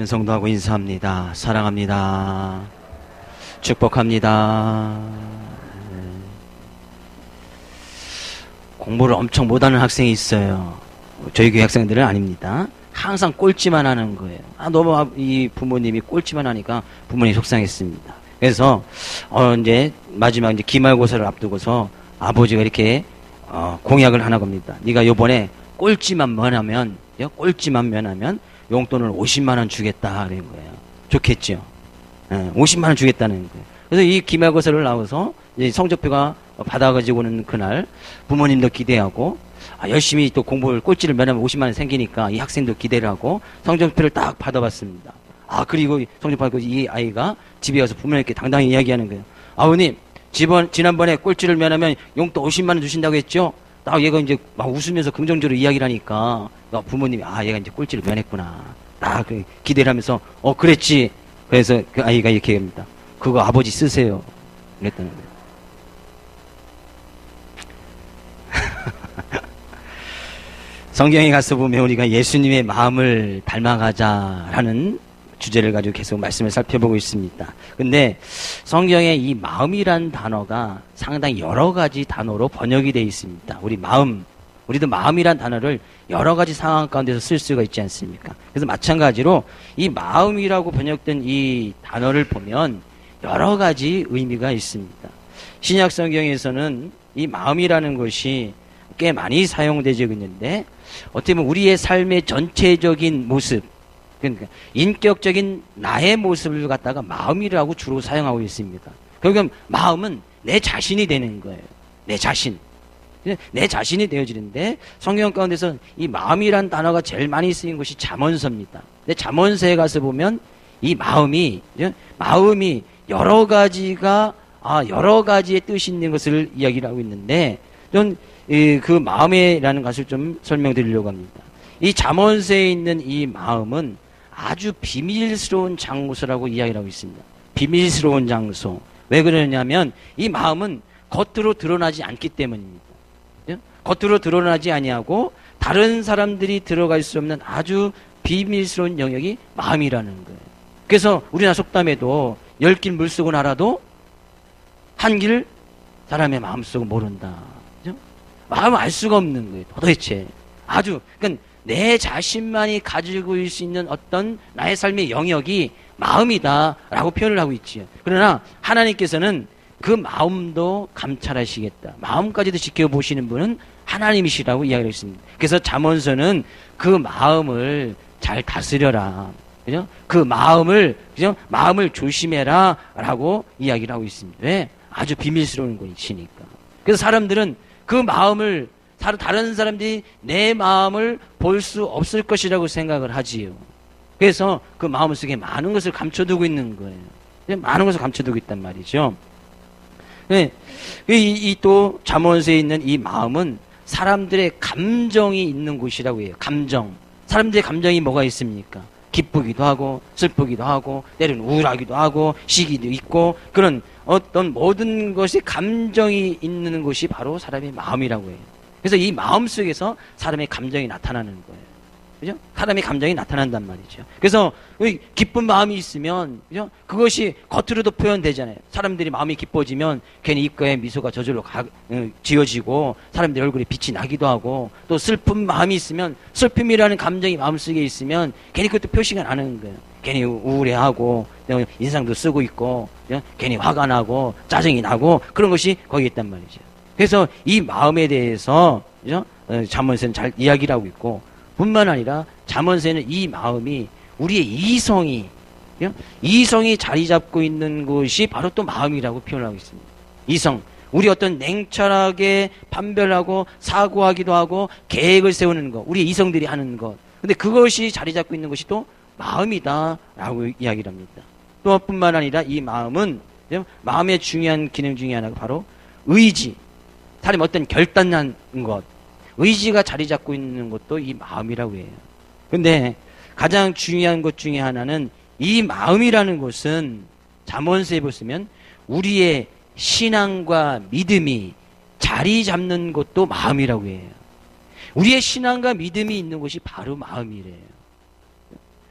있는 성도하고 인사합니다. 사랑합니다. 축복합니다. 공부를 엄청 못하는 학생이 있어요. 저희 교회 학생들은 아닙니다. 항상 꼴찌만 하는 거예요. 너무 이 부모님이 꼴찌만 하니까 부모님이 속상했습니다. 그래서 이제 마지막 이제 기말고사를 앞두고서 아버지가 이렇게 공약을 하나 겁니다. 네가 요번에 꼴찌만 면하면 용돈을 50만 원 주겠다 그런 거예요. 좋겠죠. 50만 원 주겠다는 거예요. 그래서 이 기말고사를 나와서 이제 성적표가 받아가지고 오는 그날 부모님도 기대하고 열심히 또 공부를 꼴찌를 면하면 50만 원 생기니까 이 학생도 기대를 하고 성적표를 딱 받아봤습니다. 그리고 성적 받고 이 아이가 집에 와서 부모님께 당당히 이야기하는 거예요. 아버님, 지난번에 꼴찌를 면하면 용돈 50만 원 주신다고 했죠? 딱 얘가 이제 막 웃으면서 긍정적으로 이야기를 하니까 부모님이 얘가 이제 꼴찌를 면했구나. 딱 기대를 하면서 그랬지. 그래서 그 아이가 이렇게 합니다. 그거 아버지 쓰세요. 그랬다는 거예요. 성경에 가서 보면 우리가 예수님의 마음을 닮아가자라는 주제를 가지고 계속 말씀을 살펴보고 있습니다. 근데 성경에 이 마음이란 단어가 상당히 여러 가지 단어로 번역이 되어 있습니다. 우리도 마음이란 단어를 여러 가지 상황 가운데서 쓸 수가 있지 않습니까? 그래서 마찬가지로 이 마음이라고 번역된 이 단어를 보면 여러 가지 의미가 있습니다. 신약 성경에서는 이 마음이라는 것이 꽤 많이 사용되고 있는데 어떻게 보면 우리의 삶의 전체적인 모습, 그러니까 인격적인 나의 모습을 갖다가 마음이라고 주로 사용하고 있습니다. 그러니까 마음은 내 자신이 되는 거예요. 내 자신이 되어지는데 성경 가운데서 이 마음이란 단어가 제일 많이 쓰인 것이 잠언서입니다. 근데 잠언서에 가서 보면 이 마음이 여러 가지의 뜻이 있는 것을 이야기를 하고 있는데 좀 그 마음이라는 것을 좀 설명드리려고 합니다. 이 잠언서에 있는 이 마음은 아주 비밀스러운 장소라고 이야기를 하고 있습니다. 비밀스러운 장소. 왜 그러냐면 이 마음은 겉으로 드러나지 않기 때문입니다. 겉으로 드러나지 아니하고 다른 사람들이 들어갈 수 없는 아주 비밀스러운 영역이 마음이라는 거예요. 그래서 우리나라 속담에도 10길 물속은 알아도 한 길 사람의 마음속은 모른다. 그죠? 마음을 알 수가 없는 거예요. 도대체. 그러니까 내 자신만이 가지고 있을 수 있는 어떤 나의 삶의 영역이 마음이다라고 표현을 하고 있지요. 그러나 하나님께서는 그 마음도 감찰하시겠다. 마음까지도 지켜보시는 분은 하나님이시라고 이야기를 했습니다. 그래서 잠언서는 그 마음을 잘 다스려라. 그죠? 그 마음을 조심해라. 라고 이야기를 하고 있습니다. 왜? 아주 비밀스러운 것이니까. 그래서 사람들은 그 마음을, 다른 사람들이 내 마음을 볼 수 없을 것이라고 생각을 하지요. 그래서 그 마음 속에 많은 것을 감춰두고 있는 거예요. 많은 것을 감춰두고 있단 말이죠. 네. 또 잠언서에 있는 이 마음은 사람들의 감정이 있는 곳이라고 해요. 감정. 사람들의 감정이 뭐가 있습니까? 기쁘기도 하고 슬프기도 하고 때로는 우울하기도 하고 시기도 있고 그런 어떤 모든 것이 감정이 있는 곳이 바로 사람의 마음이라고 해요. 그래서 이 마음 속에서 사람의 감정이 나타나는 거예요. 그죠? 사람의 감정이 나타난단 말이죠. 그래서 기쁜 마음이 있으면 그죠? 그것이 겉으로도 표현되잖아요. 사람들이 마음이 기뻐지면 괜히 입가에 미소가 저절로 지어지고 사람들 얼굴에 빛이 나기도 하고 또 슬픈 마음이 있으면 슬픔이라는 감정이 마음속에 있으면 괜히 그것도 표시가 나는 거예요. 괜히 우울해하고 인상도 쓰고 있고 괜히 화가 나고 짜증이 나고 그런 것이 거기 있단 말이죠. 그래서 이 마음에 대해서 잠언서는 잘 이야기를 하고 있고 뿐만 아니라 잠언서에는 이 마음이 우리의 이성이 자리 잡고 있는 것이 바로 또 마음이라고 표현하고 있습니다. 이성. 우리 어떤 냉철하게 판별하고 사고하기도 하고 계획을 세우는 것. 우리 이성들이 하는 것. 근데 그것이 자리 잡고 있는 것이 또 마음이다라고 이야기를 합니다. 또 뿐만 아니라 이 마음은 마음의 중요한 기능 중에 하나가 바로 의지. 사람이 어떤 결단한 것. 의지가 자리 잡고 있는 것도 이 마음이라고 해요. 근데 가장 중요한 것 중에 하나는 이 마음이라는 것은 잠언서에 보시면 우리의 신앙과 믿음이 자리 잡는 것도 마음이라고 해요. 우리의 신앙과 믿음이 있는 곳이 바로 마음이래요.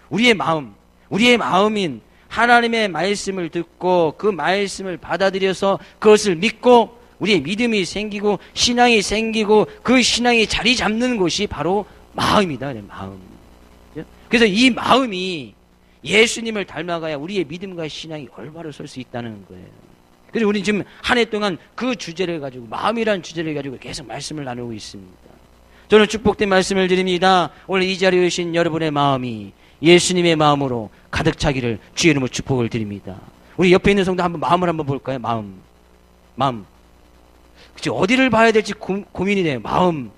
우리의 마음, 우리의 마음인 하나님의 말씀을 듣고 그 말씀을 받아들여서 그것을 믿고 우리의 믿음이 생기고 신앙이 생기고 그 신앙이 자리 잡는 곳이 바로 마음이다. 마음. 그래서 이 마음이 예수님을 닮아가야 우리의 믿음과 신앙이 올바로 설 수 있다는 거예요. 그래서 우리는 지금 한 해 동안 그 주제를 가지고 마음이라는 주제를 가지고 계속 말씀을 나누고 있습니다. 저는 축복된 말씀을 드립니다. 오늘 이 자리에 오신 여러분의 마음이 예수님의 마음으로 가득 차기를 주의 이름으로 축복을 드립니다. 우리 옆에 있는 성도 한번 마음을 한번 볼까요? 마음. 그치, 어디를 봐야 될지 고민이 돼요. 마음.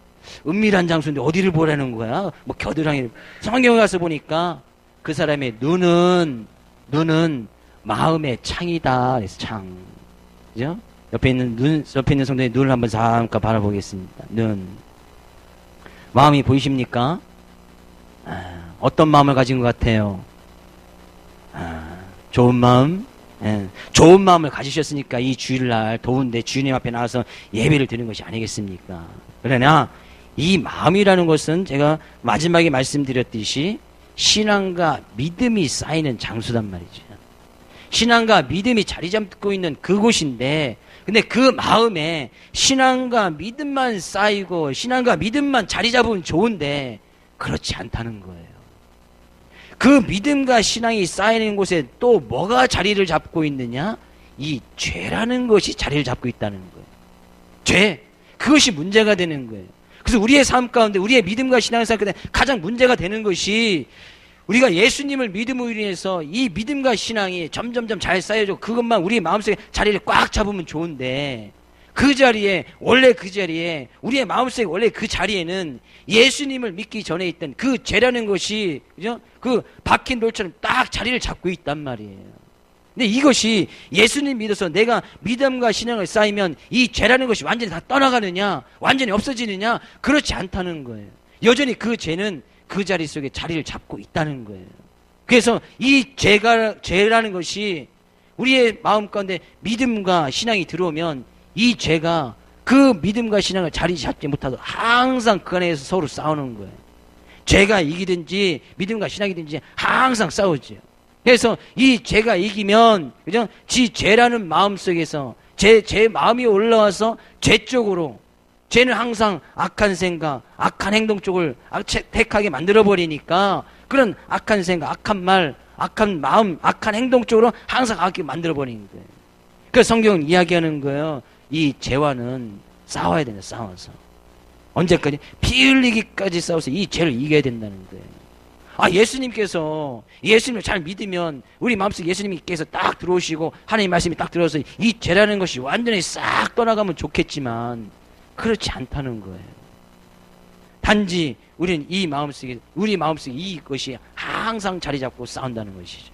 은밀한 장소인데 어디를 보라는 거야? 뭐 겨드랑이. 성경에 가서 보니까 그 사람의 눈은 마음의 창이다. 그래서 창. 그죠? 옆에 있는 성도의 눈을 한번 잠깐 바라보겠습니다. 눈. 마음이 보이십니까? 어떤 마음을 가진 것 같아요? 좋은 마음? 좋은 마음을 가지셨으니까 이 주일날 더운데 주님 앞에 나와서 예배를 드리는 것이 아니겠습니까? 그러나 이 마음이라는 것은 제가 마지막에 말씀드렸듯이 신앙과 믿음이 쌓이는 장소단 말이죠. 신앙과 믿음이 자리 잡고 있는 그곳인데, 근데 그 마음에 신앙과 믿음만 쌓이고 신앙과 믿음만 자리 잡으면 좋은데 그렇지 않다는 거예요. 그 믿음과 신앙이 쌓이는 곳에 또 뭐가 자리를 잡고 있느냐? 이 죄라는 것이 자리를 잡고 있다는 거예요. 죄. 그것이 문제가 되는 거예요. 그래서 우리의 삶 가운데 우리의 믿음과 신앙을 쌓을 때 가장 문제가 되는 것이 우리가 예수님을 믿음으로 인해서 이 믿음과 신앙이 점점점 잘 쌓여져 그것만 우리 마음속에 자리를 꽉 잡으면 좋은데 그 자리에 우리의 마음속에 원래 그 자리에는 예수님을 믿기 전에 있던 그 죄라는 것이 그죠? 그 박힌 돌처럼 딱 자리를 잡고 있단 말이에요. 근데 이것이 예수님 믿어서 내가 믿음과 신앙을 쌓이면 이 죄라는 것이 완전히 다 떠나가느냐 완전히 없어지느냐 그렇지 않다는 거예요. 여전히 그 죄는 그 자리 속에 자리를 잡고 있다는 거예요. 그래서 이 죄라는 것이 우리의 마음 가운데 믿음과 신앙이 들어오면 이 죄가 그 믿음과 신앙을 자리 잡지 못하도록 항상 그 안에서 서로 싸우는 거예요. 죄가 이기든지 믿음과 신앙이든지 항상 싸우죠. 그래서 이 죄가 이기면 그죠? 지 죄라는 마음 속에서 제 마음이 올라와서 죄 쪽으로 죄는 항상 악한 생각, 악한 행동 쪽을 택하게 만들어버리니까 그런 악한 생각, 악한 말, 악한 마음, 악한 행동 쪽으로 항상 가게 만들어버리는 거예요. 그래서 성경은 이야기하는 거예요. 이 죄와는 싸워야 된다. 싸워서. 언제까지? 피 흘리기까지 싸워서 이 죄를 이겨야 된다는 거예요. 예수님께서 예수님을 잘 믿으면 우리 마음속에 예수님께서 딱 들어오시고 하나님 말씀이 딱 들어서 이 죄라는 것이 완전히 싹 떠나가면 좋겠지만 그렇지 않다는 거예요. 단지 우리는 우리 마음속에 이것이 항상 자리 잡고 싸운다는 것이죠.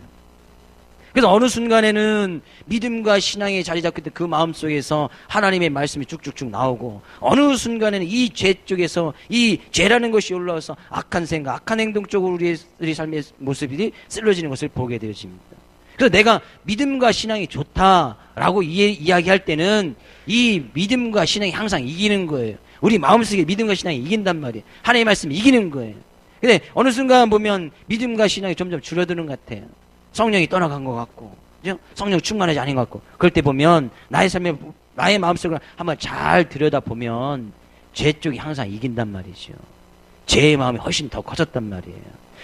그래서 어느 순간에는 믿음과 신앙이 자리 잡게 된 그 마음속에서 하나님의 말씀이 쭉쭉쭉 나오고 어느 순간에는 이 죄 쪽에서 이 죄라는 것이 올라와서 악한 생각, 악한 행동 쪽으로 우리 삶의 모습이 쓸려지는 것을 보게 되어집니다. 그래서 내가 믿음과 신앙이 좋다라고 이야기할 때는 이 믿음과 신앙이 항상 이기는 거예요. 우리 마음속에 믿음과 신앙이 이긴단 말이에요. 하나님의 말씀이 이기는 거예요. 근데 어느 순간 보면 믿음과 신앙이 점점 줄어드는 것 같아요. 성령이 떠나간 것 같고, 그죠? 성령 충만하지 않은 것 같고, 그럴 때 보면 나의 마음속을 한번 잘 들여다보면 죄 쪽이 항상 이긴단 말이죠. 죄의 마음이 훨씬 더 커졌단 말이에요.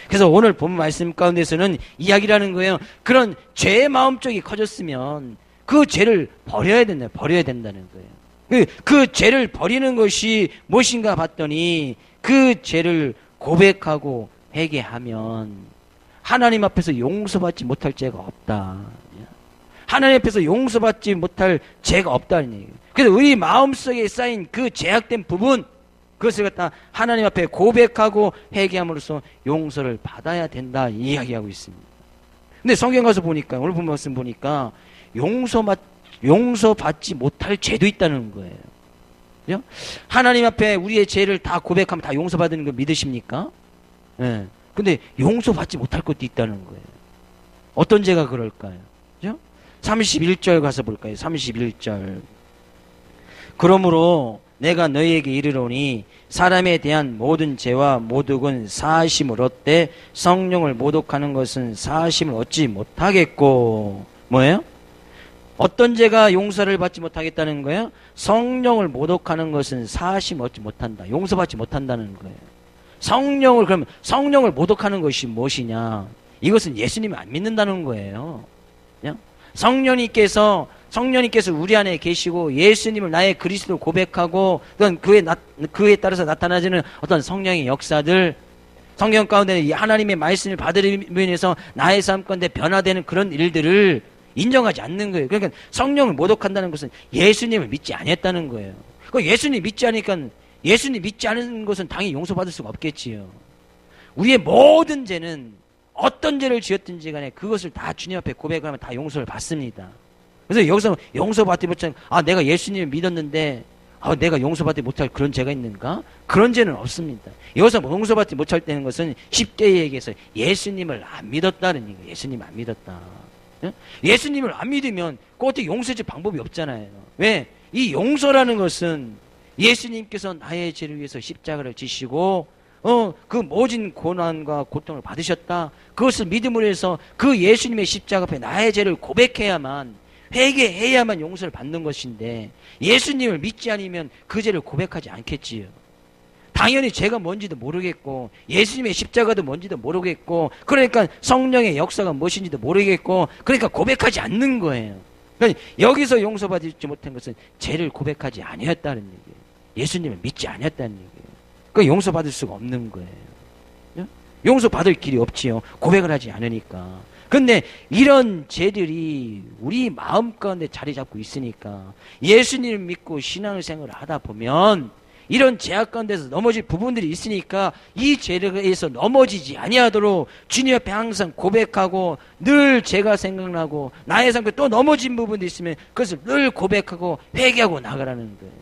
그래서 오늘 본 말씀 가운데서는 이야기라는 거예요. 그런 죄의 마음 쪽이 커졌으면 그 죄를 버려야 된다는 거예요. 그 죄를 버리는 것이 무엇인가 봤더니 그 죄를 고백하고 회개하면 하나님 앞에서 용서받지 못할 죄가 없다. 하나님 앞에서 용서받지 못할 죄가 없다는 얘기예요. 그래서 우리 마음속에 쌓인 그 죄악된 부분, 그것을 갖다 하나님 앞에 고백하고 회개함으로써 용서를 받아야 된다 이야기하고 있습니다. 근데 성경 가서 보니까 오늘 본 말씀 보니까 용서받지 못할 죄도 있다는 거예요. 그죠? 하나님 앞에 우리의 죄를 다 고백하면 다 용서받는 거 믿으십니까? 예. 근데 용서받지 못할 것도 있다는 거예요. 어떤 죄가 그럴까요? 그죠? 31절 가서 볼까요? 31절. 그러므로 내가 너희에게 이르노니 사람에 대한 모든 죄와 모독은 사하심을 얻되 성령을 모독하는 것은 사하심을 얻지 못하겠고. 뭐예요? 어떤 죄가 용서를 받지 못하겠다는 거예요? 성령을 모독하는 것은 사하심을 얻지 못한다. 용서받지 못한다는 거예요. 그럼 성령을 모독하는 것이 무엇이냐? 이것은 예수님을 안 믿는다는 거예요. 그냥 성령님께서 우리 안에 계시고 예수님을 나의 그리스도로 고백하고 그에 따라서 나타나지는 어떤 성령의 역사들, 성경 가운데 이 하나님의 말씀을 받으면서 나의 삶 가운데 변화되는 그런 일들을 인정하지 않는 거예요. 그러니까 성령을 모독한다는 것은 예수님을 믿지 않았다는 거예요. 예수님 믿지 않은 것은 당연히 용서받을 수가 없겠지요. 우리의 모든 죄는 어떤 죄를 지었든지 간에 그것을 다 주님 앞에 고백하면 다 용서를 받습니다. 그래서 여기서 용서받지 못한, 내가 예수님을 믿었는데, 내가 용서받지 못할 그런 죄가 있는가? 그런 죄는 없습니다. 여기서 용서받지 못할 때는 것은 쉽게 얘기해서 예수님을 안 믿었다는 얘기예요. 예수님 안 믿었다. 예수님을 안 믿으면 그 어떻게 용서해줄 방법이 없잖아요. 왜? 이 용서라는 것은 예수님께서 나의 죄를 위해서 십자가를 지시고 그 모진 고난과 고통을 받으셨다. 그것을 믿음으로 해서 그 예수님의 십자가 앞에 나의 죄를 고백해야만, 회개해야만 용서를 받는 것인데 예수님을 믿지 않으면 그 죄를 고백하지 않겠지요. 당연히 죄가 뭔지도 모르겠고 예수님의 십자가도 뭔지도 모르겠고 그러니까 성령의 역사가 무엇인지도 모르겠고 그러니까 고백하지 않는 거예요. 그러니까 여기서 용서받지 못한 것은 죄를 고백하지 아니었다는 얘기예요. 예수님을 믿지 않았다는 얘기예요. 그러니까 용서받을 수가 없는 거예요. 용서받을 길이 없지요. 고백을 하지 않으니까. 근데 이런 죄들이 우리 마음 가운데 자리 잡고 있으니까 예수님을 믿고 신앙생활을 하다 보면 이런 죄악 가운데서 넘어질 부분들이 있으니까 이 죄에서 넘어지지 아니하도록 주님 앞에 항상 고백하고 늘 죄가 생각나고 나의 삶에 또 넘어진 부분도 있으면 그것을 늘 고백하고 회개하고 나가라는 거예요.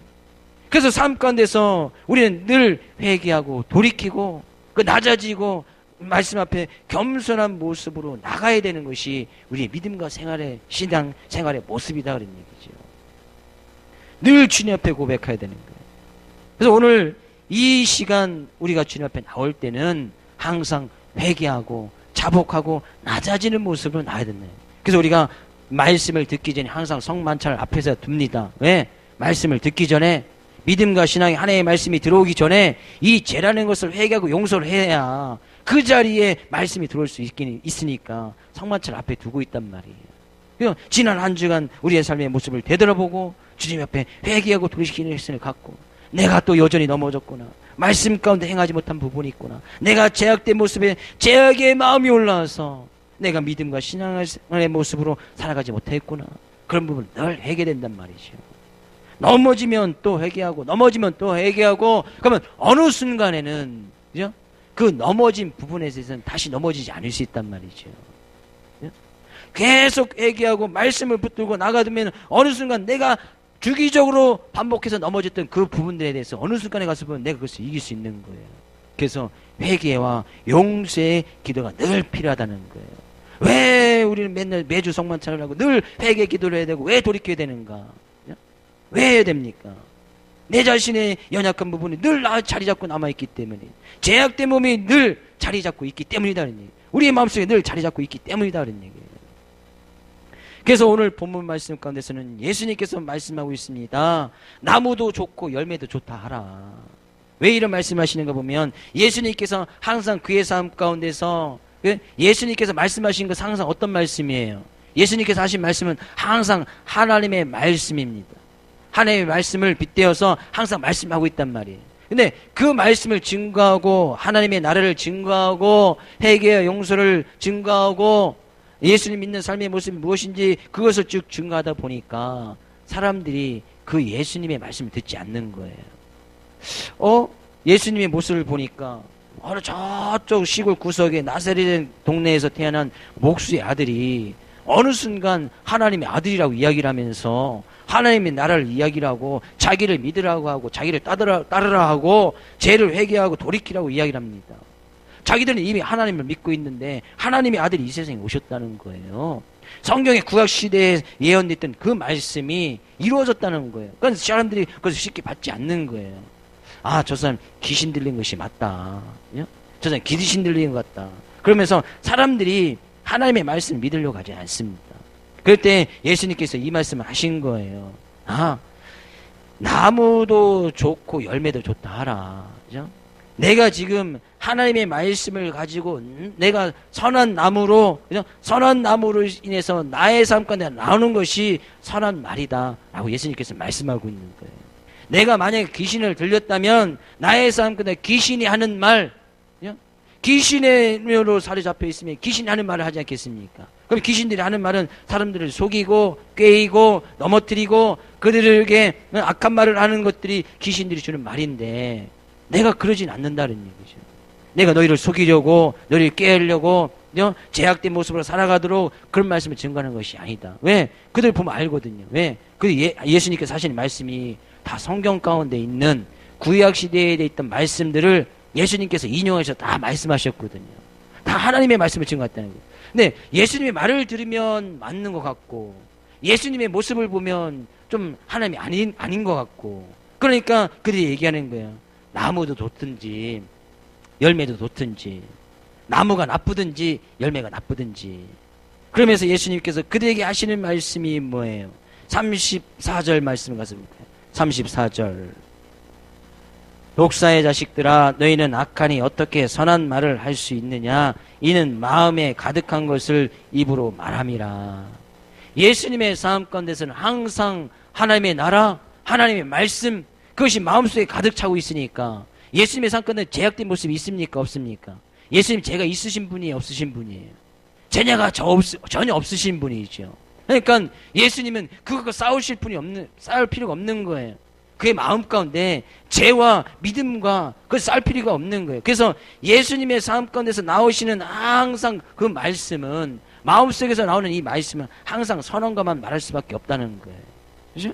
그래서 삶 가운데서 우리는 늘 회개하고 돌이키고 낮아지고 말씀 앞에 겸손한 모습으로 나가야 되는 것이 우리의 믿음과 신앙 생활의 모습이다 그런 얘기죠. 늘 주님 앞에 고백해야 되는 거예요. 그래서 오늘 이 시간 우리가 주님 앞에 나올 때는 항상 회개하고 자복하고 낮아지는 모습으로 나와야 된다. 그래서 우리가 말씀을 듣기 전에 항상 성만찬을 앞에서 둡니다. 왜? 말씀을 듣기 전에 믿음과 신앙의 하나의 말씀이 들어오기 전에 이 죄라는 것을 회개하고 용서를 해야 그 자리에 말씀이 들어올 수 있으니까 성만찬을 앞에 두고 있단 말이에요. 지난 한 주간 우리의 삶의 모습을 되돌아보고 주님 앞에 회개하고 돌이키는 일을 갖고 내가 또 여전히 넘어졌구나. 말씀 가운데 행하지 못한 부분이 있구나. 내가 죄악된 모습에 죄악의 마음이 올라와서 내가 믿음과 신앙의 모습으로 살아가지 못했구나. 그런 부분을 늘 회개된단 말이죠. 넘어지면 또 회개하고 넘어지면 또 회개하고 그러면 어느 순간에는 그죠? 그 넘어진 부분에 대해서는 다시 넘어지지 않을 수 있단 말이죠. 계속 회개하고 말씀을 붙들고 나가두면 어느 순간 내가 주기적으로 반복해서 넘어졌던 그 부분들에 대해서 어느 순간에 가서 보면 내가 그것을 이길 수 있는 거예요. 그래서 회개와 용서의 기도가 늘 필요하다는 거예요. 왜 우리는 매주 성만찬을 하고 늘 회개 기도를 해야 되고 왜 돌이켜야 되는가? 왜 해야 됩니까? 내 자신의 연약한 부분이 늘 자리 잡고 남아있기 때문에 죄악된 몸이 늘 자리 잡고 있기 때문이다. 우리의 마음속에 늘 자리 잡고 있기 때문이다. 그런 얘기예요. 그래서 오늘 본문 말씀 가운데서는 예수님께서 말씀하고 있습니다. 나무도 좋고 열매도 좋다 하라. 왜 이런 말씀하시는가 보면 예수님께서 항상 그의 삶 가운데서 예수님께서 말씀하신 것은 항상 어떤 말씀이에요? 예수님께서 하신 말씀은 항상 하나님의 말씀입니다. 하나님의 말씀을 빗대어서 항상 말씀하고 있단 말이에요. 근데 그 말씀을 증거하고 하나님의 나라를 증거하고 회개와 용서를 증거하고 예수님 믿는 삶의 모습이 무엇인지 그것을 쭉 증거하다 보니까 사람들이 그 예수님의 말씀을 듣지 않는 거예요. 예수님의 모습을 보니까 어느 저쪽 시골 구석에 나사렛 동네에서 태어난 목수의 아들이 어느 순간 하나님의 아들이라고 이야기를 하면서 하나님의 나라를 이야기를 하고 자기를 믿으라고 하고 자기를 따르라 하고 죄를 회개하고 돌이키라고 이야기를 합니다. 자기들은 이미 하나님을 믿고 있는데 하나님의 아들이 이 세상에 오셨다는 거예요. 성경의 구약시대에 예언됐던 그 말씀이 이루어졌다는 거예요. 그러니까 사람들이 그것을 쉽게 받지 않는 거예요. 아, 저 사람 귀신 들린 것이 맞다. 저 사람 귀신 들린 것 같다. 그러면서 사람들이 하나님의 말씀을 믿으려고 하지 않습니다. 그럴 때 예수님께서 이 말씀을 하신 거예요. 아, 나무도 좋고 열매도 좋다 하라. 그죠? 내가 지금 하나님의 말씀을 가지고 내가 선한 나무로, 그죠? 선한 나무로 인해서 나의 삶 가운데 나오는 것이 선한 말이다 라고 예수님께서 말씀하고 있는 거예요. 내가 만약에 귀신을 들렸다면 나의 삶 가운데 귀신이 하는 말, 귀신의 묘로 사로잡혀 있으면 귀신이 하는 말을 하지 않겠습니까? 그럼 귀신들이 하는 말은 사람들을 속이고 꾀이고 넘어뜨리고 그들에게 악한 말을 하는 것들이 귀신들이 주는 말인데, 내가 그러진 않는다는 얘기죠. 내가 너희를 속이려고, 너희를 깨우려고 제약된 모습으로 살아가도록 그런 말씀을 증거하는 것이 아니다. 왜? 그들 보면 알거든요. 왜? 예수님께서 하시는 말씀이 다 성경 가운데 있는 구약 시대에 있던 말씀들을 예수님께서 인용해서 다 말씀하셨거든요. 다 하나님의 말씀을 증거했다는 거예요. 근데 예수님의 말을 들으면 맞는 것 같고, 예수님의 모습을 보면 좀 하나님이 아닌 것 같고, 그러니까 그들이 얘기하는 거예요. 나무도 좋든지 열매도 좋든지, 나무가 나쁘든지 열매가 나쁘든지. 그러면서 예수님께서 그들에게 하시는 말씀이 뭐예요? 34절 말씀 같습니다. 34절. 독사의 자식들아, 너희는 악하니 어떻게 선한 말을 할 수 있느냐? 이는 마음에 가득한 것을 입으로 말함이라. 예수님의 삶 가운데서는 항상 하나님의 나라, 하나님의 말씀, 그것이 마음속에 가득 차고 있으니까 예수님의 삶 가운데 제약된 모습이 있습니까? 없습니까? 예수님 죄가 있으신 분이에요? 없으신 분이에요? 죄냐가 전혀 없으신 분이죠. 그러니까 예수님은 그것과 싸울 필요가 없는 거예요. 그의 마음 가운데 죄와 믿음과 그걸 쌓을 필요가 없는 거예요. 그래서 예수님의 삶 가운데서 나오시는 항상 그 말씀은, 마음속에서 나오는 이 말씀은 항상 선언과만 말할 수밖에 없다는 거예요. 그죠?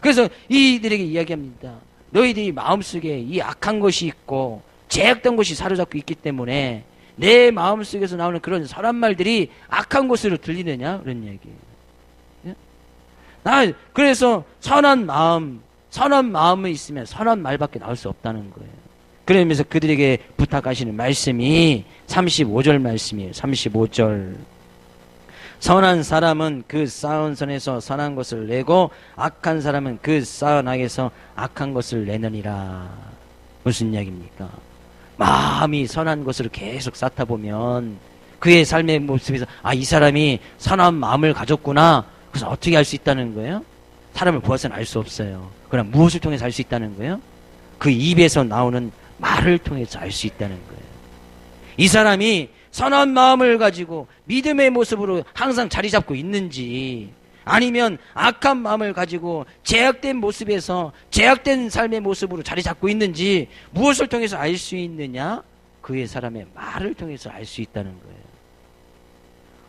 그래서 이들에게 이야기합니다. 너희들이 마음속에 이 악한 것이 있고 죄악된 것이 사로잡고 있기 때문에 내 마음속에서 나오는 그런 선한 말들이 악한 것으로 들리느냐? 그런 얘기예요. 그래서 선한 마음이 있으면 선한 말밖에 나올 수 없다는 거예요. 그러면서 그들에게 부탁하시는 말씀이 35절 말씀이에요. 35절. 선한 사람은 그 쌓은 선에서 선한 것을 내고 악한 사람은 그 쌓은 악에서 악한 것을 내느니라. 무슨 이야기입니까? 마음이 선한 것을 계속 쌓다 보면 그의 삶의 모습에서 이 사람이 선한 마음을 가졌구나. 그래서 어떻게 알 수 있다는 거예요? 사람을 보아서는 알 수 없어요. 그럼 무엇을 통해서 알 수 있다는 거예요? 그 입에서 나오는 말을 통해서 알 수 있다는 거예요. 이 사람이 선한 마음을 가지고 믿음의 모습으로 항상 자리 잡고 있는지, 아니면 악한 마음을 가지고 제약된 모습에서 제약된 삶의 모습으로 자리 잡고 있는지 무엇을 통해서 알 수 있느냐? 그의 사람의 말을 통해서 알 수 있다는 거예요.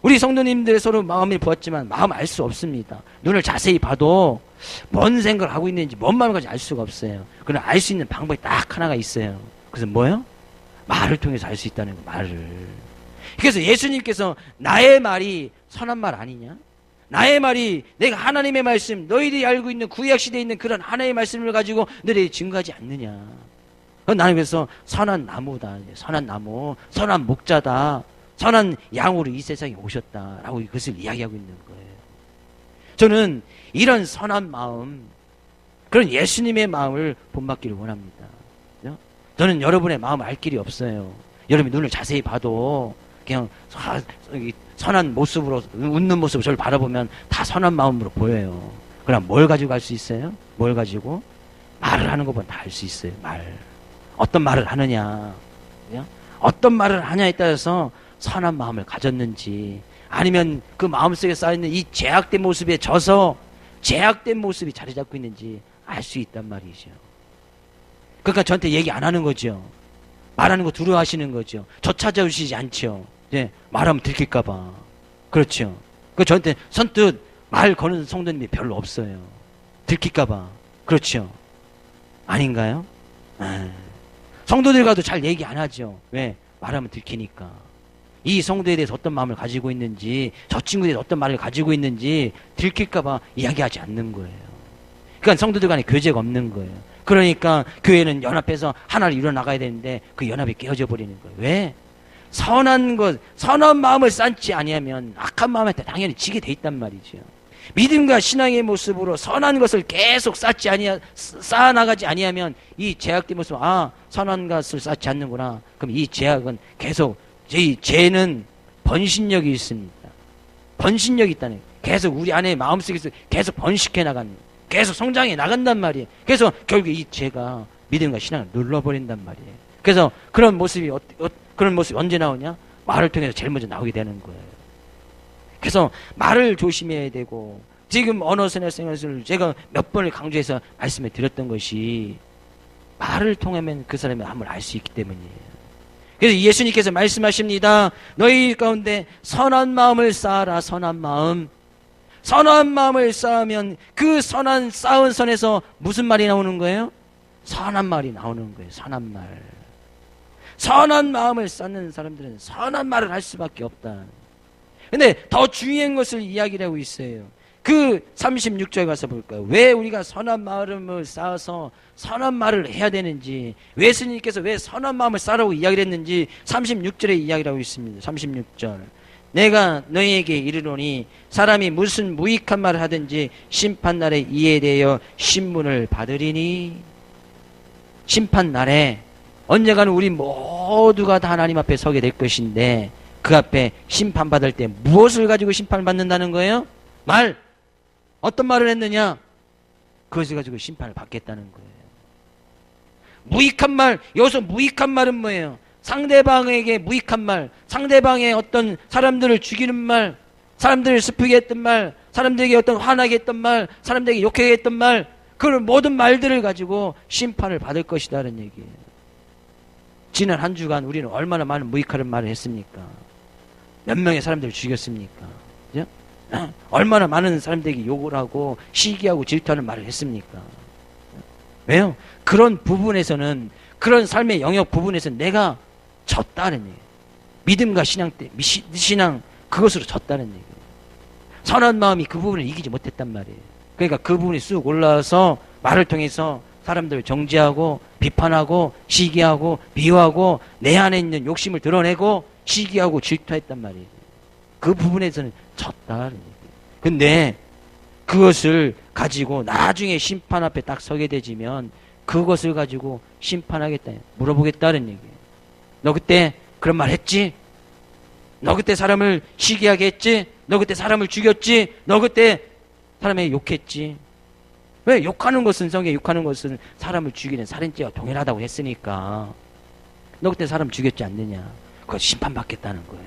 우리 성도님들 서로 마음을 보았지만 마음 알 수 없습니다. 눈을 자세히 봐도 뭔 생각을 하고 있는지, 뭔 마음을 가지고 알 수가 없어요. 그러나 알 수 있는 방법이 딱 하나가 있어요. 그래서 뭐예요? 말을 통해서 알 수 있다는 거예요. 말을. 그래서 예수님께서 나의 말이 선한 말 아니냐? 나의 말이, 내가 하나님의 말씀, 너희들이 알고 있는 구약시대에 있는 그런 하나님의 말씀을 가지고 너희들이 증거하지 않느냐? 나는 그래서 선한 나무다, 선한 나무, 선한 목자다, 선한 양으로 이 세상에 오셨다라고 이것을 이야기하고 있는 거예요. 저는 이런 선한 마음, 그런 예수님의 마음을 본받기를 원합니다. 저는 여러분의 마음을 알 길이 없어요. 여러분이 눈을 자세히 봐도 그냥 선한 모습으로, 웃는 모습으로 저를 바라보면 다 선한 마음으로 보여요. 그럼 뭘 가지고 알 수 있어요? 뭘 가지고? 말을 하는 것보다 다 알 수 있어요. 말. 어떤 말을 하느냐, 어떤 말을 하냐에 따라서 선한 마음을 가졌는지, 아니면 그 마음속에 쌓여있는 이 제약된 모습에 져서 제약된 모습이 자리 잡고 있는지 알 수 있단 말이죠. 그러니까 저한테 얘기 안 하는 거죠. 말하는 거 두려워하시는 거죠. 저 찾아오시지 않죠. 말하면 들킬까봐. 그렇죠. 그 저한테 선뜻 말 거는 성도님이 별로 없어요. 들킬까봐. 그렇죠. 아닌가요? 성도들과도 잘 얘기 안 하죠. 왜? 말하면 들키니까. 이 성도에 대해서 어떤 마음을 가지고 있는지, 저 친구에 대해서 어떤 말을 가지고 있는지 들킬까봐 이야기하지 않는 거예요. 그러니까 성도들 간에 교제가 없는 거예요. 그러니까 교회는 연합해서 하나를 이뤄나가야 되는데 그 연합이 깨어져 버리는 거예요. 왜? 선한 것, 선한 마음을 쌓지 아니하면 악한 마음한테 당연히 지게 돼 있단 말이죠. 믿음과 신앙의 모습으로 선한 것을 계속 쌓아나가지 아니하면 이 제약된 모습, 선한 것을 쌓지 않는구나. 그럼 이 제약은 계속, 이 죄는 번식력이 있습니다. 번식력이 있다는 거예요. 계속 우리 안에 마음속에서 계속 번식해 나가는 거예요. 계속 성장해 나간단 말이에요. 그래서 결국 이 죄가 믿음과 신앙을 눌러버린단 말이에요. 그래서 그런 모습이 언제 나오냐? 말을 통해서 제일 먼저 나오게 되는 거예요. 그래서 말을 조심해야 되고, 지금 언어선의 제가 몇 번을 강조해서 말씀을 드렸던 것이 말을 통하면 그 사람의 마음을 알 수 있기 때문이에요. 그래서 예수님께서 말씀하십니다. 너희 가운데 선한 마음을 쌓아라. 선한 마음. 선한 마음을 쌓으면 그 선한 쌓은 선에서 무슨 말이 나오는 거예요? 선한 말이 나오는 거예요. 선한 말. 선한 마음을 쌓는 사람들은 선한 말을 할 수밖에 없다. 근데 더 중요한 것을 이야기를 하고 있어요. 그 36절에 가서 볼까요? 왜 우리가 선한 마음을 쌓아서 선한 말을 해야 되는지, 예수님께서 왜 선한 마음을 쌓으라고 이야기를 했는지 36절에 이야기를 하고 있습니다. 36절. 내가 너희에게 이르노니 사람이 무슨 무익한 말을 하든지 심판날에 이에 대하여 신문을 받으리니. 심판날에 언젠가는 우리 모두가 다 하나님 앞에 서게 될 것인데 그 앞에 심판받을 때 무엇을 가지고 심판을 받는다는 거예요? 말. 어떤 말을 했느냐? 그것을 가지고 심판을 받겠다는 거예요. 무익한 말. 여기서 무익한 말은 뭐예요? 상대방에게 무익한 말, 상대방의 어떤 사람들을 죽이는 말, 사람들을 슬프게 했던 말, 사람들에게 어떤 화나게 했던 말, 사람들에게 욕하게 했던 말, 그런 모든 말들을 가지고 심판을 받을 것이다라는 얘기예요. 지난 한 주간 우리는 얼마나 많은 무익한 말을 했습니까? 몇 명의 사람들을 죽였습니까? 그죠? 얼마나 많은 사람들에게 욕을 하고 시기하고 질투하는 말을 했습니까? 왜요? 그런 부분에서는, 그런 삶의 영역 부분에서는 내가 졌다는 얘기예요. 믿음과 신앙 그것으로 졌다는 얘기예요. 선한 마음이 그 부분을 이기지 못했단 말이에요. 그러니까 그 부분이 쑥 올라와서 말을 통해서 사람들을 정죄하고 비판하고 시기하고 비유하고 내 안에 있는 욕심을 드러내고 시기하고 질투했단 말이에요. 그 부분에서는 졌다는 얘기예요. 근데 그것을 가지고 나중에 심판 앞에 딱 서게 되지면 그것을 가지고 심판하겠다, 물어보겠다는 얘기예요. 너 그때 그런 말 했지? 너 그때 사람을 시기하게 했지? 너 그때 사람을 죽였지? 너 그때 사람에게 욕했지? 왜? 욕하는 것은, 성경에 욕하는 것은 사람을 죽이는 살인죄와 동일하다고 했으니까. 너 그때 사람 죽였지 않느냐? 그거 심판받겠다는 거예요.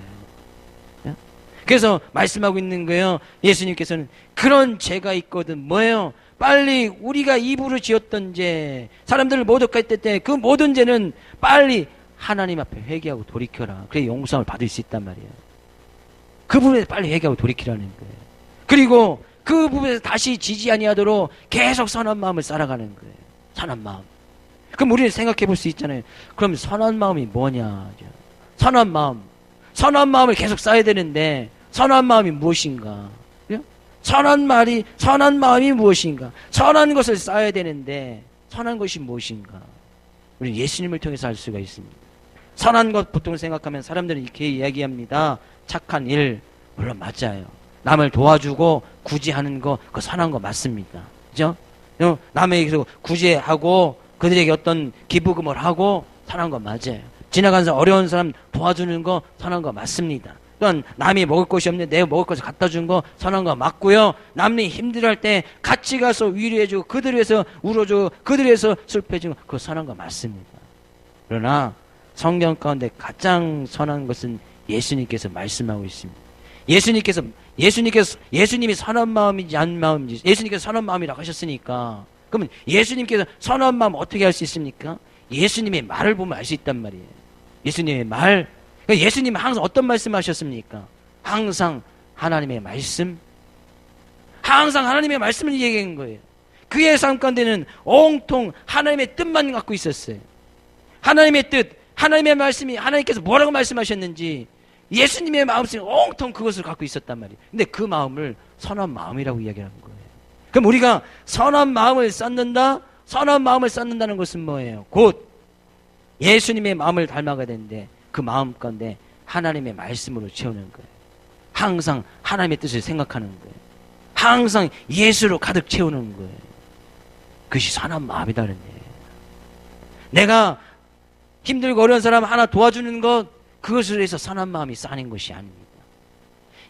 그래서 말씀하고 있는 거예요. 예수님께서는 그런 죄가 있거든. 뭐예요? 빨리 우리가 입으로 지었던 죄, 사람들을 모독할 때 그 모든 죄는 빨리 하나님 앞에 회개하고 돌이켜라. 그래 용서함을 받을 수 있단 말이에요. 그 부분에서 빨리 회개하고 돌이키라는 거예요. 그리고 그 부분에서 다시 지지 아니하도록 계속 선한 마음을 쌓아가는 거예요. 선한 마음. 그럼 우리는 생각해 볼 수 있잖아요. 그럼 선한 마음이 뭐냐? 선한 마음. 선한 마음을 계속 쌓아야 되는데 선한 마음이 무엇인가? 선한 마음이 무엇인가? 선한 것을 쌓아야 되는데 선한 것이 무엇인가? 우리는 예수님을 통해서 알 수가 있습니다. 선한 것 보통 생각하면 사람들은 이렇게 이야기합니다. 착한 일, 물론 맞아요. 남을 도와주고 구제하는 거, 그거 선한 거 맞습니다. 그죠? 남에게서 구제하고 그들에게 어떤 기부금을 하고 선한 거 맞아요. 지나가는 사람, 어려운 사람 도와주는 거 선한 거 맞습니다. 또한 남이 먹을 것이 없는데 내가 먹을 것을 갖다 준 거 선한 거 맞고요. 남이 힘들어할 때 같이 가서 위로해주고 그들을 위해서 울어주고 그들을 위해서 슬퍼해주고 그거 선한 거 맞습니다. 그러나 성경 가운데 가장 선한 것은 예수님께서 말씀하고 있습니다. 예수님이 선한 마음인지 안 마음인지, 예수님께서 선한 마음이라고 하셨으니까, 그러면 예수님께서 선한 마음 어떻게 할 수 있습니까? 예수님의 말을 보면 알 수 있단 말이에요. 예수님의 말. 그러니까 예수님은 항상 어떤 말씀 하셨습니까? 항상 하나님의 말씀. 항상 하나님의 말씀을 얘기한 거예요. 그의 삶 가운데는 온통 하나님의 뜻만 갖고 있었어요. 하나님의 뜻, 하나님의 말씀이, 하나님께서 뭐라고 말씀하셨는지 예수님의 마음속에 온통 그것을 갖고 있었단 말이에요. 근데 그 마음을 선한 마음이라고 이야기하는 거예요. 그럼 우리가 선한 마음을 쌓는다? 선한 마음을 쌓는다는 것은 뭐예요? 곧 예수님의 마음을 닮아가야 되는데 그 마음 가운데 하나님의 말씀으로 채우는 거예요. 항상 하나님의 뜻을 생각하는 거예요. 항상 예수로 가득 채우는 거예요. 그것이 선한 마음이다는 거예요. 내가 힘들고 어려운 사람 하나 도와주는 것, 그것을 위해서 선한 마음이 쌓인 것이 아닙니다.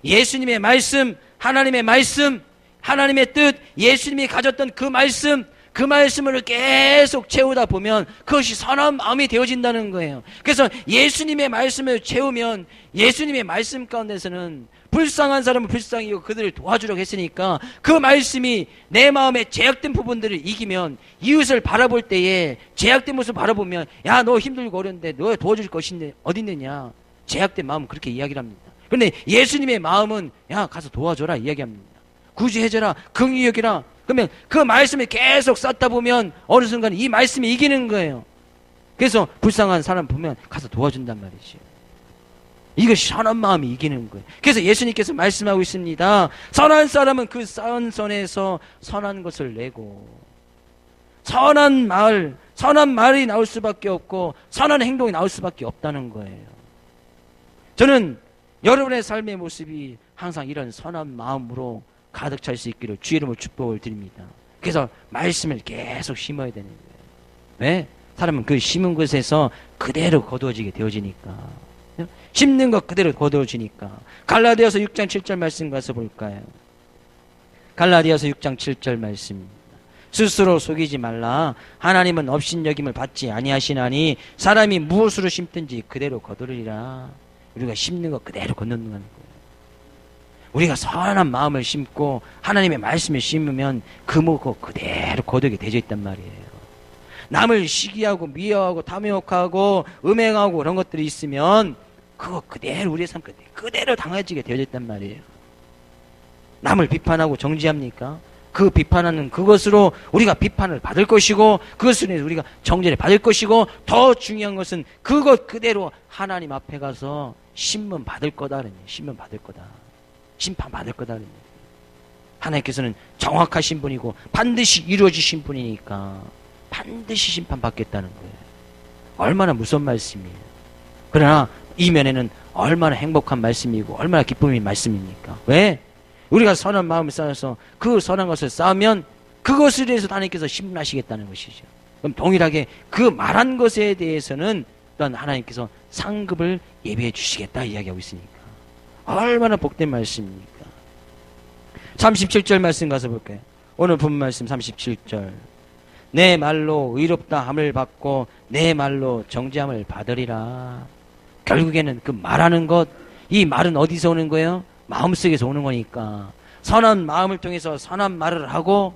예수님의 말씀, 하나님의 말씀, 하나님의 뜻, 예수님이 가졌던 그 말씀, 그 말씀을 계속 채우다 보면 그것이 선한 마음이 되어진다는 거예요. 그래서 예수님의 말씀을 채우면 예수님의 말씀 가운데서는 불쌍한 사람은 불쌍히고 그들을 도와주려고 했으니까 그 말씀이 내 마음에 제약된 부분들을 이기면 이웃을 바라볼 때에 제약된 모습을 바라보면 야, 너 힘들고 어려운데 너 도와줄 것이 어디 있느냐. 제약된 마음은 그렇게 이야기를 합니다. 그런데 예수님의 마음은 야, 가서 도와줘라 이야기합니다. 구제해줘라, 긍휼히 여기라. 그러면 그 말씀을 계속 쌓다 보면 어느 순간 이 말씀이 이기는 거예요. 그래서 불쌍한 사람 보면 가서 도와준단 말이죠. 이것이 선한 마음이 이기는 거예요. 그래서 예수님께서 말씀하고 있습니다. 선한 사람은 그 쌓은 선에서 선한 것을 내고 선한 말이 나올 수밖에 없고 선한 행동이 나올 수밖에 없다는 거예요. 저는 여러분의 삶의 모습이 항상 이런 선한 마음으로 가득 찰 수 있기를 주의 이름으로 축복을 드립니다. 그래서 말씀을 계속 심어야 되는 거예요. 왜? 사람은 그 심은 것에서 그대로 거두어지게 되어지니까. 심는 것 그대로 거두어지니까. 갈라디아서 6장 7절 말씀 가서 볼까요? 갈라디아서 6장 7절 말씀입니다. 스스로 속이지 말라. 하나님은 업신여김을 받지 아니하시나니 사람이 무엇으로 심든지 그대로 거두리라. 우리가 심는 것 그대로 거두는 거예요. 우리가 선한 마음을 심고 하나님의 말씀을 심으면 그 먹고 그대로 거두게 되어 있단 말이에요. 남을 시기하고 미워하고 탐욕하고 음행하고 그런 것들이 있으면 그거 그대로 우리의 삶 그대로 당해지게 되어 있단 말이에요. 남을 비판하고 정죄합니까? 그 비판하는 그것으로 우리가 비판을 받을 것이고 그것으로 인해서 우리가 정죄를 받을 것이고 더 중요한 것은 그것 그대로 하나님 앞에 가서 심문 받을 거다. 심문 받을 거다. 심판 받을 거다. 하나님께서는 정확하신 분이고 반드시 이루어지신 분이니까 반드시 심판받겠다는 거예요. 얼마나 무서운 말씀이에요. 그러나 이면에는 얼마나 행복한 말씀이고 얼마나 기쁨의 말씀입니까? 왜? 우리가 선한 마음을 쌓아서 그 선한 것을 쌓으면 그것에 대해서 하나님께서 심문하시겠다는 것이죠. 그럼 동일하게 그 말한 것에 대해서는 또한 하나님께서 상급을 예비해 주시겠다 이야기하고 있으니까 얼마나 복된 말씀입니까? 37절 말씀 가서 볼까요? 오늘 본 말씀 37절. 내 말로 의롭다 함을 받고 내 말로 정죄함을 받으리라. 결국에는 그 말하는 것, 이 말은 어디서 오는 거예요? 마음속에서 오는 거니까 선한 마음을 통해서 선한 말을 하고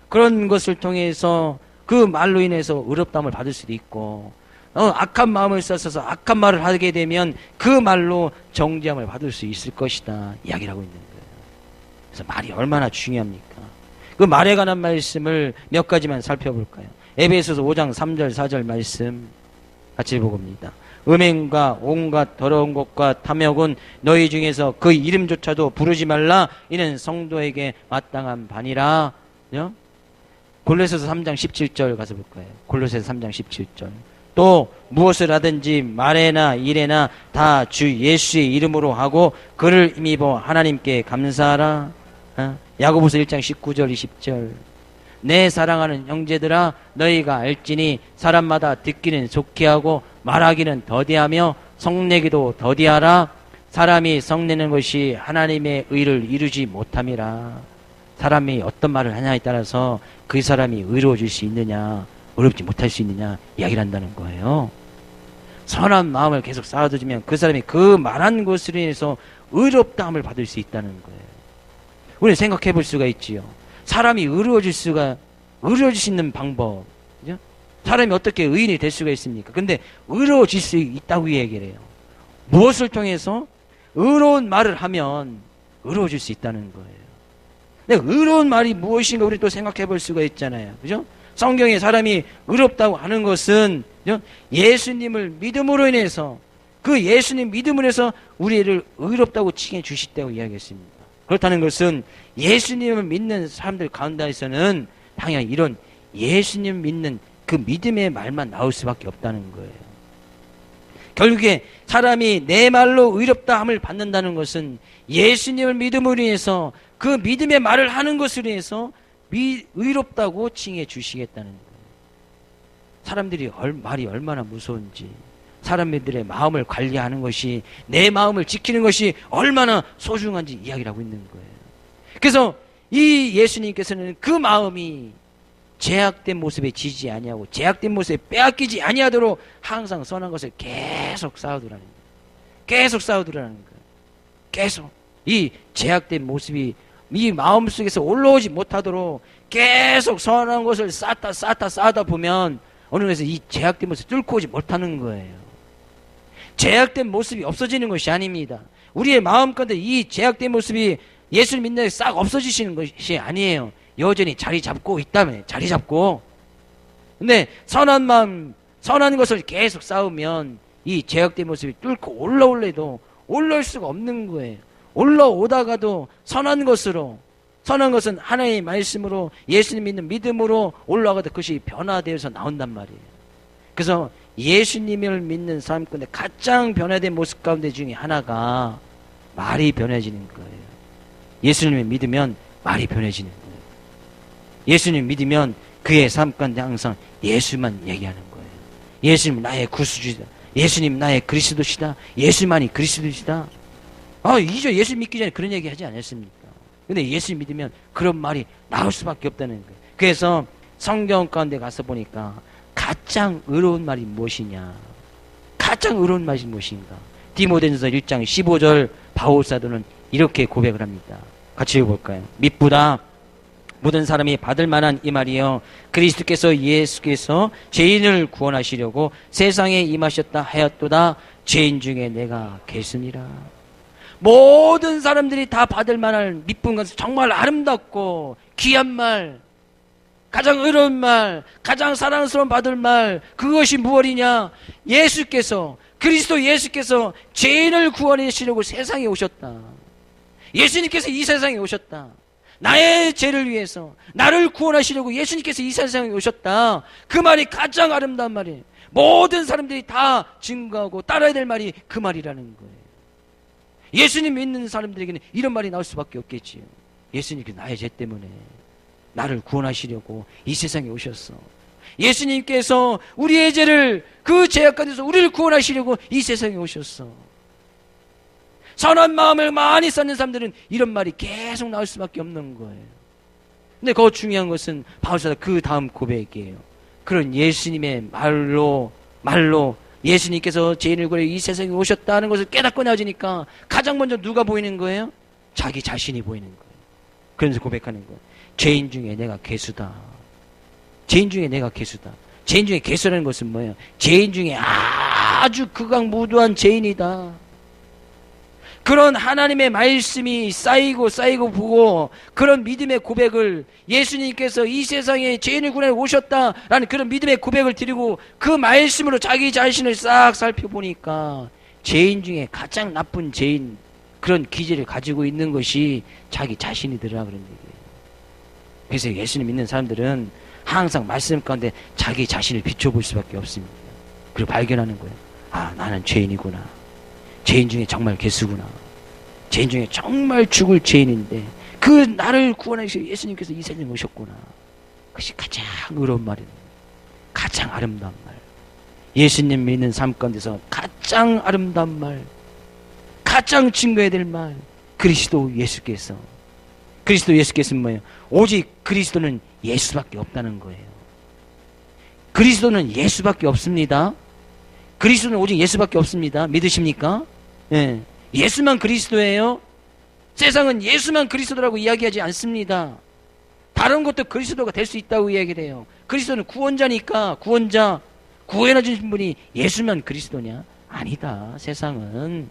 그런 것을 통해서 그 말로 인해서 의롭다함을 받을 수도 있고 악한 마음을 써서 악한 말을 하게 되면 그 말로 정죄함을 받을 수 있을 것이다 이야기를 하고 있는 거예요. 그래서 말이 얼마나 중요합니까? 그 말에 관한 말씀을 몇 가지만 살펴볼까요? 에베소서 5장 3절 4절 말씀 같이 보봅니다. 음행과 온갖 더러운 것과 탐욕은 너희 중에서 그 이름조차도 부르지 말라. 이는 성도에게 마땅한 반이라. 골로새서 3장 17절 가서 볼까요? 골로새서 3장 17절. 또 무엇을 하든지 말에나 일에나 다 주 예수의 이름으로 하고 그를 힘입어 하나님께 감사하라. 야고보서 1장 19절 20절. 내 사랑하는 형제들아 너희가 알지니 사람마다 듣기는 좋게 하고 말하기는 더디하며 성내기도 더디하라. 사람이 성내는 것이 하나님의 의를 이루지 못함이라. 사람이 어떤 말을 하냐에 따라서 그 사람이 의로워질 수 있느냐 어렵지 못할 수 있느냐 이야기를 한다는 거예요. 선한 마음을 계속 쌓아두면 그 사람이 그 말한 것으로 인해서 의롭다함을 받을 수 있다는 거예요. 우리는 생각해 볼 수가 있지요. 사람이 의로워질 수 있는 방법, 그죠? 사람이 어떻게 의인이 될 수가 있습니까? 근데 의로워질 수 있다고 얘기를 해요. 무엇을 통해서? 의로운 말을 하면 의로워질 수 있다는 거예요. 근데 의로운 말이 무엇인가 우리 또 생각해 볼 수가 있잖아요. 그죠? 성경에 사람이 의롭다고 하는 것은, 그죠? 예수님을 믿음으로 인해서 그 예수님 믿음을 해서 우리를 의롭다고 칭해 주시다고 이야기했습니다. 그렇다는 것은 예수님을 믿는 사람들 가운데에서는 당연히 이런 예수님 믿는 그 믿음의 말만 나올 수밖에 없다는 거예요. 결국에 사람이 내 말로 의롭다 함을 받는다는 것은 예수님을 믿음으로 인해서 그 믿음의 말을 하는 것으로 인해서 의롭다고 칭해 주시겠다는 거예요. 사람들이 말이 얼마나 무서운지, 사람들의 마음을 관리하는 것이, 내 마음을 지키는 것이 얼마나 소중한지 이야기를 하고 있는 거예요. 그래서 이 예수님께서는 그 마음이 제약된 모습에 지지 아니하고 제약된 모습에 빼앗기지 아니하도록 항상 선한 것을 계속 쌓아두라는 거예요. 계속 쌓아두라는 거예요. 계속 이 제약된 모습이 이 마음속에서 올라오지 못하도록 계속 선한 것을 쌓다 보면 어느 곳에서 이 제약된 모습을 뚫고 오지 못하는 거예요. 제약된 모습이 없어지는 것이 아닙니다. 우리의 마음 가운데 이 제약된 모습이 예수를 믿는 데 싹 없어지시는 것이 아니에요. 여전히 자리 잡고 있다면 자리 잡고. 근데 선한 마음, 선한 것을 계속 쌓으면 이 제약된 모습이 뚫고 올라올래도 올라올 수가 없는 거예요. 올라오다가도 선한 것으로, 선한 것은 하나님의 말씀으로 예수님 믿는 믿음으로 올라가도 그것이 변화되어서 나온단 말이에요. 그래서 예수님을 믿는 사람 가운데 가장 변화된 모습 가운데 중에 하나가 말이 변해지는 거예요. 예수님을 믿으면 말이 변해지는 거예요. 예수님 믿으면 그의 삶 가운데 항상 예수만 얘기하는 거예요. 예수님 나의 구주시다. 예수님 나의 그리스도시다. 예수만이 그리스도시다. 이제 예수 믿기 전에 그런 얘기 하지 않았습니까? 근데 예수 믿으면 그런 말이 나올 수밖에 없다는 거예요. 그래서 성경 가운데 가서 보니까 가장 의로운 말이 무엇이냐? 가장 의로운 말이 무엇인가? 디모데전서 1장 15절 바울 사도는 이렇게 고백을 합니다. 같이 읽어볼까요? mit보다 모든 사람이 받을 만한 이 말이요, 그리스도께서 예수께서 죄인을 구원하시려고 세상에 임하셨다 하였도다. 죄인 중에 내가 계시니라. 모든 사람들이 다 받을 만한 미쁜 것은 정말 아름답고 귀한 말, 가장 의로운 말, 가장 사랑스러운 받을 말, 그것이 무엇이냐? 예수께서, 그리스도 예수께서 죄인을 구원하시려고 세상에 오셨다. 예수님께서 이 세상에 오셨다. 나의 죄를 위해서 나를 구원하시려고 예수님께서 이 세상에 오셨다. 그 말이 가장 아름다운 말이에요. 모든 사람들이 다 증거하고 따라야 될 말이 그 말이라는 거예요. 예수님 믿는 사람들에게는 이런 말이 나올 수밖에 없겠지요. 예수님께서 나의 죄 때문에 나를 구원하시려고 이 세상에 오셨어. 예수님께서 우리의 죄를, 그 죄악 가운데서 우리를 구원하시려고 이 세상에 오셨어. 선한 마음을 많이 쌓는 사람들은 이런 말이 계속 나올 수밖에 없는 거예요. 근데 그 중요한 것은 바울사도 그 다음 고백이에요. 그런 예수님의 말로 예수님께서 죄인을 구하려 이 세상에 오셨다는 것을 깨닫고 나아지니까 가장 먼저 누가 보이는 거예요? 자기 자신이 보이는 거예요. 그러면서 고백하는 거예요. 죄인 중에 내가 괴수다. 죄인 중에 내가 괴수다. 죄인 중에 괴수라는 것은 뭐예요? 죄인 중에 아주 극악무도한 죄인이다. 그런 하나님의 말씀이 쌓이고 보고 그런 믿음의 고백을, 예수님께서 이 세상에 죄인을 구원하러 오셨다라는 그런 믿음의 고백을 드리고 그 말씀으로 자기 자신을 싹 살펴보니까 죄인 중에 가장 나쁜 죄인, 그런 기질을 가지고 있는 것이 자기 자신이더라, 그런 얘기예요. 그래서 예수님 믿는 사람들은 항상 말씀 가운데 자기 자신을 비춰볼 수밖에 없습니다. 그리고 발견하는 거예요. 나는 죄인이구나. 죄인 중에 정말 괴수구나. 죄인 중에 정말 죽을 죄인인데 그 나를 구원하시고 예수님께서 이 세상에 오셨구나. 그것이 가장 의로운 말입니다. 가장 아름다운 말. 예수님 믿는 삶 가운데서 가장 아름다운 말, 가장 증거해야 될 말, 그리스도 예수께서. 그리스도 예수께서는 뭐예요? 오직 그리스도는 예수밖에 없다는 거예요. 그리스도는 예수밖에 없습니다. 그리스도는 오직 예수밖에 없습니다. 믿으십니까? 예. 예수만 그리스도예요. 세상은 예수만 그리스도라고 이야기하지 않습니다. 다른 것도 그리스도가 될 수 있다고 이야기를 해요. 그리스도는 구원자니까, 구원자, 구원해 주신 분이 예수만 그리스도냐? 아니다. 세상은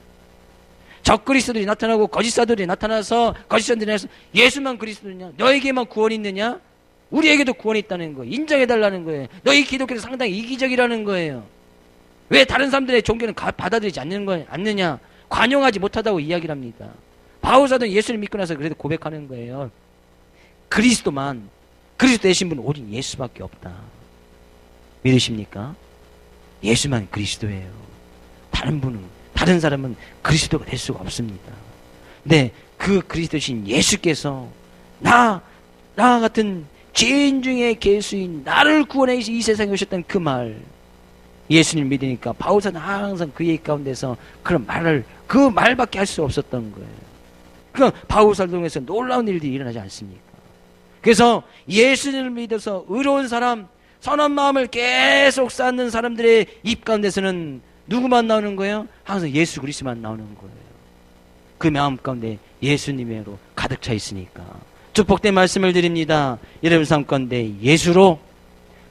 적그리스도들이 나타나고 거짓사들이 나타나서 거짓사들이 나타나서 예수만 그리스도냐? 너에게만 구원이 있느냐? 우리에게도 구원이 있다는 거예요. 인정해달라는 거예요. 너희 기독교는 상당히 이기적이라는 거예요. 왜 다른 사람들의 종교는 받아들이지 않느냐? 관용하지 못하다고 이야기를 합니다. 바울사도는 예수를 믿고 나서 그래도 고백하는 거예요. 그리스도 되신 분은 오직 예수밖에 없다. 믿으십니까? 예수만 그리스도예요. 다른 사람은 그리스도가 될 수가 없습니다. 근데 그 그리스도신 예수께서 나 같은 죄인 중에 괴수인 나를 구원해 이 세상에 오셨다는 그 말, 예수님 믿으니까 바울사는 항상 그 얘기 가운데서 그런 말을, 그 말밖에 할 수 없었던 거예요. 그럼 바울사를 통해서 놀라운 일들이 일어나지 않습니까? 그래서 예수님을 믿어서 의로운 사람, 선한 마음을 계속 쌓는 사람들의 입 가운데서는 누구만 나오는 거예요? 항상 예수 그리스도만 나오는 거예요. 그 마음 가운데 예수님으로 가득 차 있으니까. 축복된 말씀을 드립니다. 여러분 삶 가운데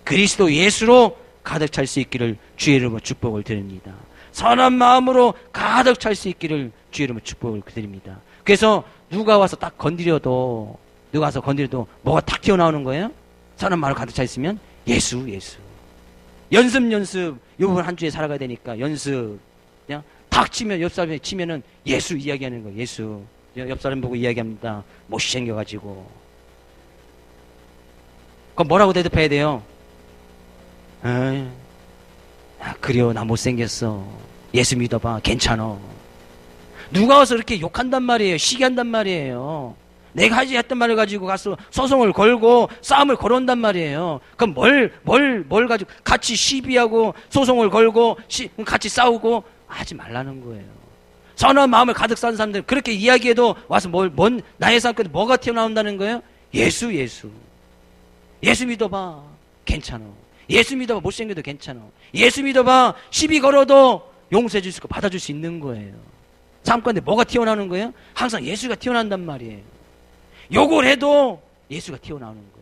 그리스도 예수로 가득 찰 수 있기를 주의 이름으로 축복을 드립니다. 선한 마음으로 가득 찰 수 있기를 주의 이름으로 축복을 드립니다. 그래서 누가 와서 건드려도 뭐가 탁 튀어나오는 거예요? 선한 마음으로 가득 차 있으면 예수. 연습. 이 부분 한 주에 살아가야 되니까 연습. 그냥 탁 치면, 옆 사람이 치면은 예수 이야기하는 거예요. 예수. 옆 사람 보고 이야기합니다. 못생겨가지고. 그럼 뭐라고 대답해야 돼요? 그래요. 나 못생겼어. 예수 믿어봐. 괜찮아. 누가 와서 이렇게 욕한단 말이에요. 시기한단 말이에요. 내가 하지 했던 말을 가지고 가서 소송을 걸고 싸움을 걸어온단 말이에요. 그럼 뭘 가지고 같이 시비하고 소송을 걸고 같이 싸우고 하지 말라는 거예요. 선한 마음을 가득 쌓은 사람들 그렇게 이야기해도 와서 나의 삶 끝에 뭐가 튀어나온다는 거예요? 예수. 예수 믿어봐. 괜찮아. 예수 믿어봐. 못생겨도 괜찮아. 예수 믿어봐. 시비 걸어도 용서해 줄 수 있고 받아줄 수 있는 거예요. 삶 가운데 뭐가 튀어나오는 거예요? 항상 예수가 튀어나온단 말이에요. 욕을 해도 예수가 튀어나오는 거예요.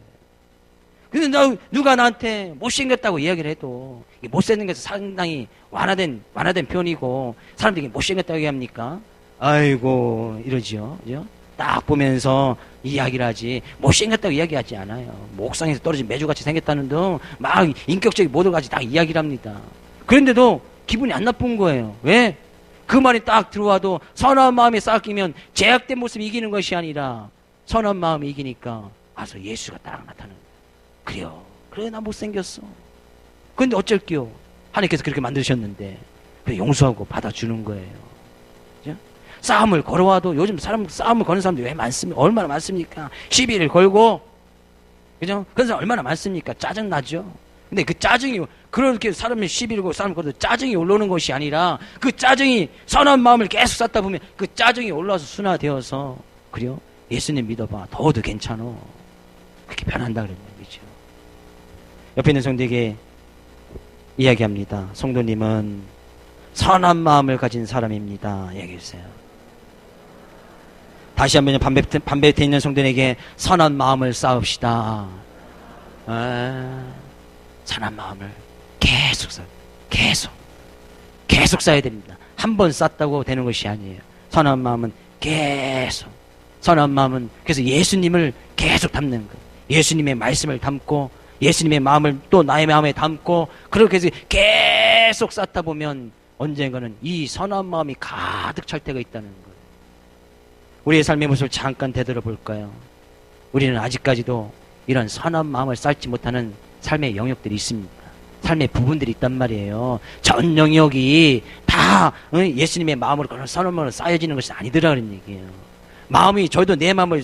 근데 누가 나한테 못생겼다고 이야기를 해도 못생긴 것은 상당히 완화된 표현이고 사람들이 못생겼다고 얘기합니까? 아이고 이러지요. 그죠? 딱 보면서 이야기를 하지 못생겼다고 이야기하지 않아요. 옥상에서 떨어진 메주같이 생겼다는 등 막 인격적인 모든 가지 다 이야기를 합니다. 그런데도 기분이 안 나쁜 거예요. 왜? 그 말이 딱 들어와도 선한 마음에 싹이면 제약된 모습이 이기는 것이 아니라 선한 마음이 이기니까 와서 예수가 딱 나타나는 거예요. 그래 나 못생겼어. 그런데 어쩔게요. 하나님께서 그렇게 만드셨는데 그래 용서하고 받아주는 거예요. 그죠? 싸움을 걸어와도 요즘 싸움을 거는 사람들이 얼마나 많습니까? 시비를 걸고 그죠? 그런 사람 얼마나 많습니까? 짜증나죠? 근데 그 짜증이 그렇게 사람이 시비를 걸고 싸움을 걸어도 짜증이 올라오는 것이 아니라 그 짜증이 선한 마음을 계속 쌓다 보면 그 짜증이 올라와서 순화되어서 그래요? 예수님 믿어봐. 더워도 괜찮아. 그렇게 변한다 그런 얘기죠. 옆에 있는 성도에게 이야기합니다. 성도님은 선한 마음을 가진 사람입니다. 얘기해주세요. 다시 한번 반배에 있는 성도에게 선한 마음을 쌓읍시다. 선한 마음을 계속 쌓아야 됩니다. 한 번 쌓았다고 되는 것이 아니에요. 선한 마음은 계속. 선한 마음은 그래서 예수님을 계속 담는 거예요. 예수님의 말씀을 담고 예수님의 마음을 또 나의 마음에 담고 그렇게 해서 계속 쌓다 보면 언젠가는 이 선한 마음이 가득 찰 때가 있다는 거예요. 우리의 삶의 모습을 잠깐 되돌아볼까요? 우리는 아직까지도 이런 선한 마음을 쌓지 못하는 삶의 영역들이 있습니다. 삶의 부분들이 있단 말이에요. 전 영역이 다 예수님의 마음으로 그런 선한 마음으로 쌓여지는 것이 아니더라는 얘기예요. 저도 내 마음을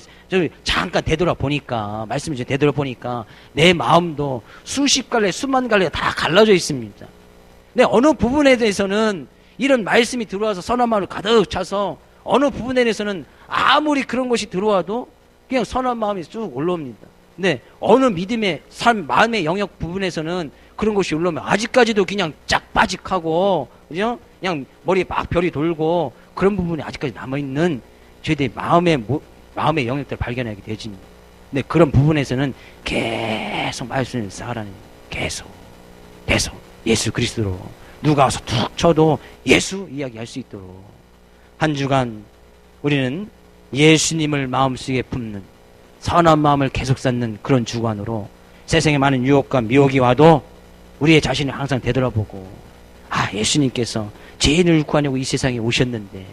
잠깐 되돌아보니까, 말씀을 되돌아보니까, 내 마음도 수십 갈래, 수만 갈래 다 갈라져 있습니다. 근데 어느 부분에 대해서는 이런 말씀이 들어와서 선한 마음을 가득 차서, 어느 부분에 대해서는 아무리 그런 것이 들어와도 그냥 선한 마음이 쭉 올라옵니다. 근데 어느 믿음의 삶, 마음의 영역 부분에서는 그런 것이 올라오면 아직까지도 그냥 짝빠직하고, 그죠? 그냥 머리에 막 별이 돌고, 그런 부분이 아직까지 남아있는 저희들이 마음의 영역들을 발견하게 되집니다. 근데 그런 부분에서는 계속 말씀을 쌓으라는 계속 예수 그리스도로 누가 와서 툭 쳐도 예수 이야기할 수 있도록 한 주간 우리는 예수님을 마음속에 품는 선한 마음을 계속 쌓는 그런 주간으로 세상에 많은 유혹과 미혹이 와도 우리의 자신을 항상 되돌아보고 예수님께서 죄인을 구하려고 이 세상에 오셨는데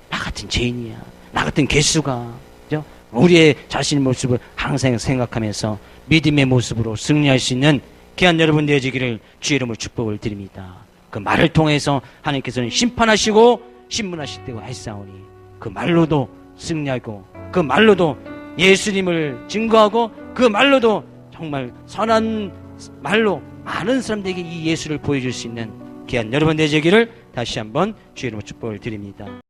나 같은 죄인이야, 나 같은 개수가, 그죠? 우리의 자신의 모습을 항상 생각하면서 믿음의 모습으로 승리할 수 있는 귀한 여러분 되어지기를 주의 이름으로 축복을 드립니다. 그 말을 통해서 하나님께서는 심판하시고 신문하실 때가 했사오니 그 말로도 승리하고 그 말로도 예수님을 증거하고 그 말로도 정말 선한 말로 많은 사람들에게 이 예수를 보여줄 수 있는 귀한 여러분 되시기를 다시 한번 주의 이름으로 축복을 드립니다.